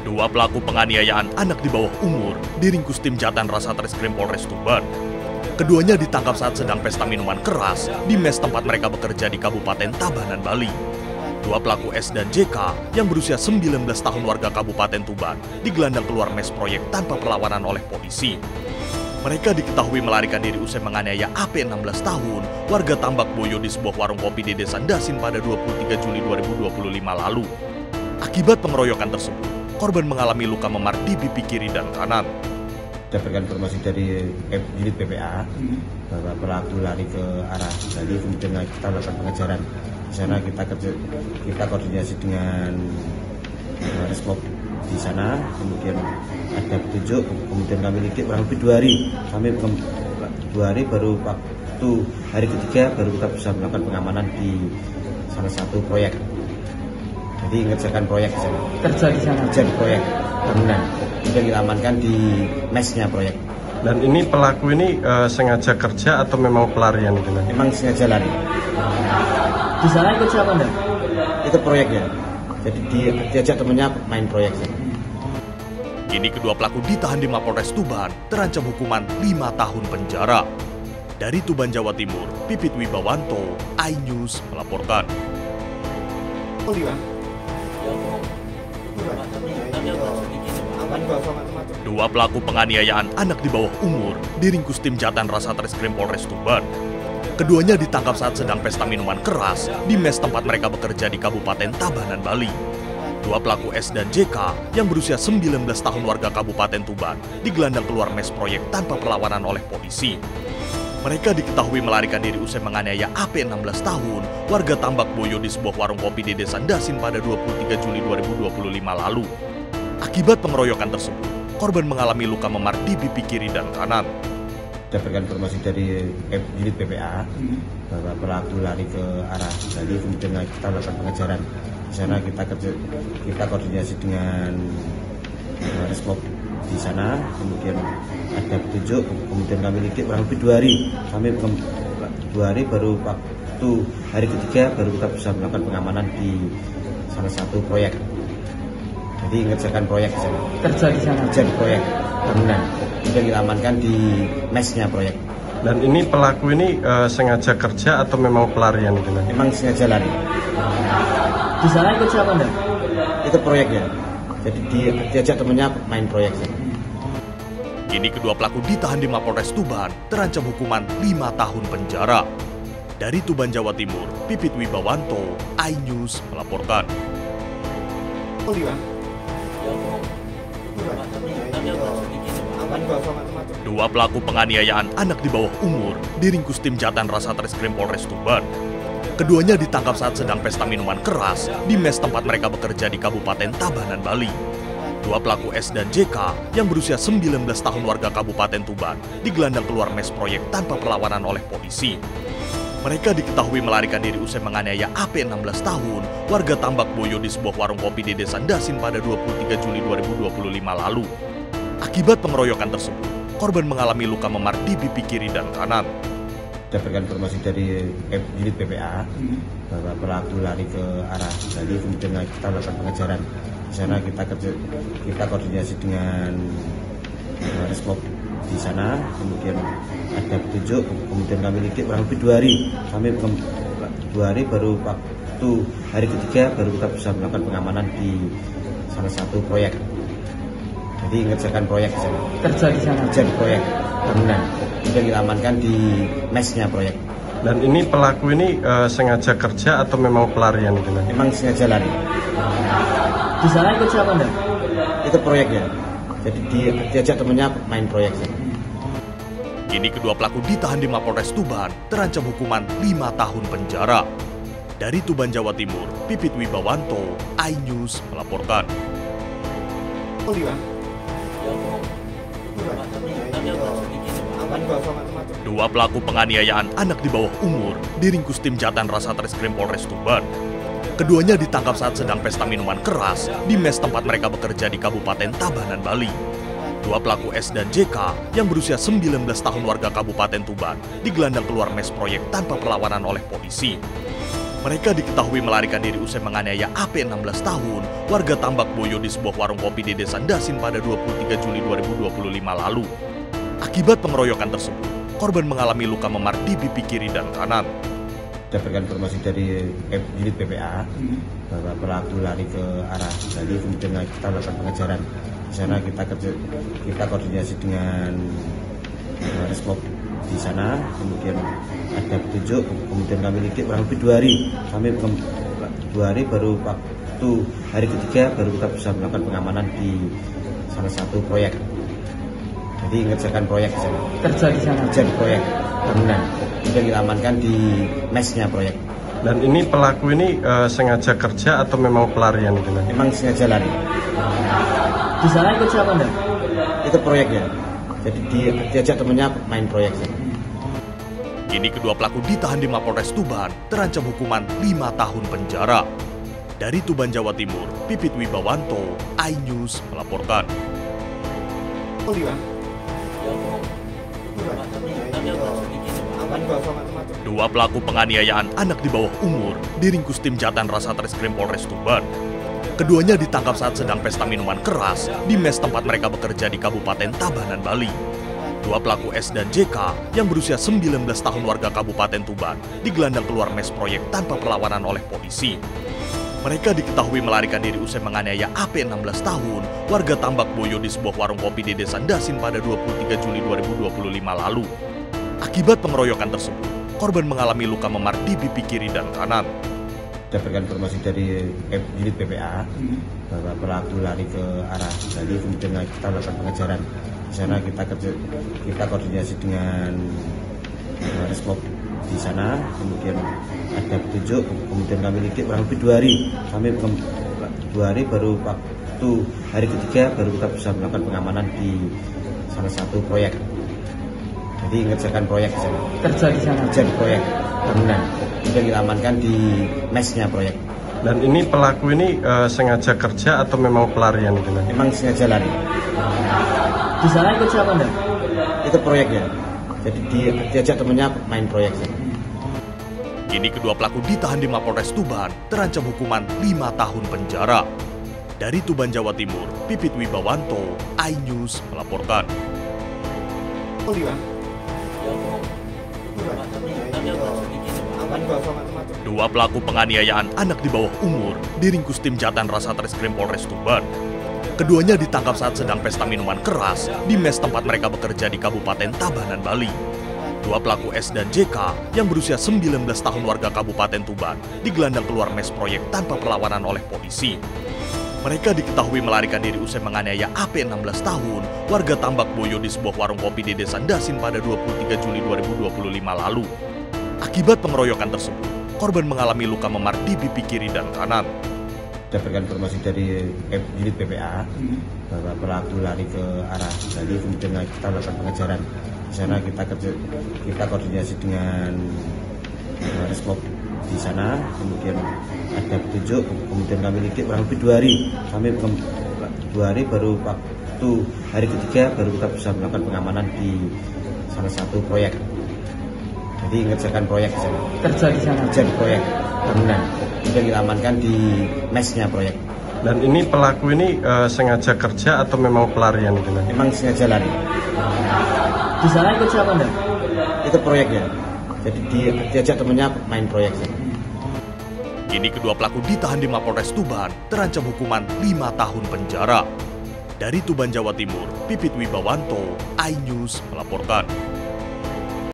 Dua pelaku penganiayaan anak di bawah umur diringkus tim Jatan Rasatreskrim Polres Tuban. Keduanya ditangkap saat sedang pesta minuman keras di mes tempat mereka bekerja di Kabupaten Tabanan, Bali. Dua pelaku S dan JK yang berusia 19 tahun warga Kabupaten Tuban digelandang keluar mes proyek tanpa perlawanan oleh polisi. Mereka diketahui melarikan diri usai menganiaya AP 16 tahun, warga Tambak Boyo di sebuah warung kopi di Desa Dasin pada 23 Juli 2025 lalu. Akibat pengeroyokan tersebut, korban mengalami luka memar di pipi kiri dan kanan. Dapatkan informasi dari unit PPA bahwa pelaku lari ke arah Bali, kemudian kita lakukan pengejaran. Di sana kita koordinasi dengan Resmob di sana, kemudian ada petunjuk, kemudian kami lidik kurang lebih 2 hari. Kami 2 hari baru waktu hari ketiga baru kita bisa melakukan pengamanan di salah satu proyek. Jadi mengerjakan proyek di sana. Kerja di sana. Kerja di proyek bangunan. Kemudian diamankan di mesnya proyek. Dan ini pelaku ini sengaja kerja atau memang pelarian itu? Memang sengaja lari. Di sana ikut siapa Anda? Itu proyeknya. Jadi diajak temannya main proyek. Kini kedua pelaku ditahan di Mapolres Tuban, terancam hukuman 5 tahun penjara. Dari Tuban, Jawa Timur, Pipit Wibawanto, iNews melaporkan. Dua pelaku penganiayaan anak di bawah umur diringkus tim Jatan Rasatreskrim Polres Tuban. Keduanya ditangkap saat sedang pesta minuman keras di mes tempat mereka bekerja di Kabupaten Tabanan, Bali. Dua pelaku S dan JK yang berusia 19 tahun warga Kabupaten Tuban digelandang keluar mes proyek tanpa perlawanan oleh polisi. Mereka diketahui melarikan diri usai menganiaya AP 16 tahun, warga Tambak Boyo di sebuah warung kopi di Desa Dasin pada 23 Juli 2025 lalu. Akibat pengeroyokan tersebut, korban mengalami luka memar di pipi kiri dan kanan. Dapatkan informasi dari unit PPA bahwa pelaku lari ke arah Bali, kemudian kita lakukan pengejaran. Di sana kita koordinasi dengan Resmob di sana, kemudian ada petunjuk, kemudian kami lidik kurang lebih 2 hari. Kami 2 hari baru waktu hari ketiga baru kita bisa melakukan pengamanan di salah satu proyek. Jadi mengerjakan proyek di sana. Kerja di sana. Kerja di proyek bangunan. Kemudian diamankan di mesnya proyek. Dan ini pelaku ini sengaja kerja atau memang pelarian itu? Memang sengaja lari. Di sana ikut siapa Anda? Itu proyeknya. Jadi diajak temannya main proyek. Kini kedua pelaku ditahan di Mapolres Tuban, terancam hukuman 5 tahun penjara. Dari Tuban, Jawa Timur, Pipit Wibawanto, iNews melaporkan. Dua pelaku penganiayaan anak di bawah umur diringkus tim Jatan Rasatreskrim Polres Tuban. Keduanya ditangkap saat sedang pesta minuman keras di mes tempat mereka bekerja di Kabupaten Tabanan, Bali. Dua pelaku S dan JK yang berusia 19 tahun warga Kabupaten Tuban digelandang keluar mes proyek tanpa perlawanan oleh polisi. Mereka diketahui melarikan diri usai menganiaya AP 16 tahun, warga Tambak Boyo di sebuah warung kopi di Desa Dasin pada 23 Juli 2025 lalu. Akibat pengeroyokan tersebut, korban mengalami luka memar di pipi kiri dan kanan. Dapatkan informasi dari unit PPA bahwa pelaku lari ke arah Bali, kemudian kita lakukan pengejaran. Di sana kita koordinasi dengan Resmob di sana, kemudian ada petunjuk, kemudian kami lidik kurang lebih 2 hari. Kami 2 hari baru waktu hari ketiga baru kita bisa melakukan pengamanan di salah satu proyek. Jadi mengerjakan proyek di sana. Kerja di sana. Kerja di proyek bangunan. Kemudian diamankan di mesnya proyek. Dan ini pelaku ini sengaja kerja atau memang pelarian itu? Memang sengaja lari. Di sana ikut siapa Anda? Itu proyeknya. Jadi diajak temannya main proyek. Kini kedua pelaku ditahan di Mapolres Tuban, terancam hukuman 5 tahun penjara. Dari Tuban, Jawa Timur, Pipit Wibawanto, iNews melaporkan. Dua pelaku penganiayaan anak di bawah umur diringkus tim Jatan Rasatreskrim Polres Tuban. Keduanya ditangkap saat sedang pesta minuman keras di mes tempat mereka bekerja di Kabupaten Tabanan, Bali. Dua pelaku S dan JK yang berusia 19 tahun warga Kabupaten Tuban digelandang keluar mes proyek tanpa perlawanan oleh polisi. Mereka diketahui melarikan diri usai menganiaya AP 16 tahun, warga Tambak Boyo di sebuah warung kopi di Desa Dasin pada 23 Juli 2025 lalu. Akibat pengeroyokan tersebut, korban mengalami luka memar di pipi kiri dan kanan. Dapatkan informasi dari unit PPA bahwa pelaku lari ke arah Bali, kemudian kita lakukan pengejaran. Di sana kita koordinasi dengan Resmob di sana, kemudian ada petunjuk, kemudian kami lidik kurang lebih 2 hari. Kami 2 hari baru waktu hari ketiga baru kita bisa melakukan pengamanan di salah satu proyek. Jadi mengerjakan proyek di sana. Kerja di sana. Kerja di proyek bangunan. Kemudian diamankan di mesnya proyek. Dan ini pelaku ini sengaja kerja atau memang pelarian gitu? Memang sengaja lari. Di sana ikut siapa Anda? Itu proyeknya. Jadi diajak temennya main proyek. Kini kedua pelaku ditahan di Mapolres Tuban, terancam hukuman 5 tahun penjara. Dari Tuban, Jawa Timur, Pipit Wibawanto, iNews melaporkan. Dua pelaku penganiayaan anak di bawah umur diringkus tim Jatan Rasatreskrim Polres Tuban. Keduanya ditangkap saat sedang pesta minuman keras di mes tempat mereka bekerja di Kabupaten Tabanan, Bali. Dua pelaku S dan JK yang berusia 19 tahun warga Kabupaten Tuban digelandang keluar mes proyek tanpa perlawanan oleh polisi. Mereka diketahui melarikan diri usai menganiaya AP 16 tahun warga Tambak Boyo di sebuah warung kopi di Desa Dasin pada 23 Juli 2025 lalu. Akibat pengeroyokan tersebut, korban mengalami luka memar di pipi kiri dan kanan. Dapatkan informasi dari unit PPA bahwa pelaku lari ke arah Bali, kemudian kita lakukan pengejaran. Di sana kita koordinasi dengan Resmob di sana, kemudian ada petunjuk, kemudian kami lidik kurang lebih 2 hari. Kami 2 hari baru waktu hari ketiga baru kita bisa melakukan pengamanan di salah satu proyek. Jadi mengerjakan proyek di sana. Kerja di sana. Kerja di proyek bangunan. Kemudian diamankan di mesnya proyek. Dan ini pelaku ini sengaja kerja atau memang pelarian gitu? Memang sengaja lari. Di sana ikut siapa Anda? Itu proyeknya. Jadi diajak temennya main proyek. Kini kedua pelaku ditahan di Mapolres Tuban, terancam hukuman 5 tahun penjara. Dari Tuban, Jawa Timur, Pipit Wibawanto, iNews melaporkan. Dua pelaku penganiayaan anak di bawah umur diringkus tim Jatan Rasatreskrim Polres Tuban. Keduanya ditangkap saat sedang pesta minuman keras di mes tempat mereka bekerja di Kabupaten Tabanan, Bali. Dua pelaku S dan JK yang berusia 19 tahun warga Kabupaten Tuban digelandang keluar mes proyek tanpa perlawanan oleh polisi. Mereka diketahui melarikan diri usai menganiaya AP 16 tahun warga Tambak Boyo di sebuah warung kopi di Desa Dasin pada 23 Juli 2025 lalu. Akibat pengeroyokan tersebut, korban mengalami luka memar di pipi kiri dan kanan. Dapatkan informasi dari unit PPA bahwa pelaku lari ke arah Bali, kemudian kita lakukan pengejaran. Di sana kita koordinasi dengan Resmob di sana, kemudian ada petunjuk, kemudian kami lidik kurang lebih 2 hari. Kami 2 hari baru waktu hari ketiga baru kita bisa melakukan pengamanan di salah satu proyek. Jadi mengerjakan proyek di sana. Kerja di sana. Kerja di proyek bangunan. Kemudian diamankan di mesnya proyek. Dan ini pelaku ini sengaja kerja atau memang pelarian gitu? Memang sengaja lari. Di sana ikut siapa Anda? Itu proyeknya. Jadi diajak temennya main proyek. Kini kedua pelaku ditahan di Mapolres Tuban, terancam hukuman 5 tahun penjara. Dari Tuban, Jawa Timur, Pipit Wibawanto, iNews melaporkan.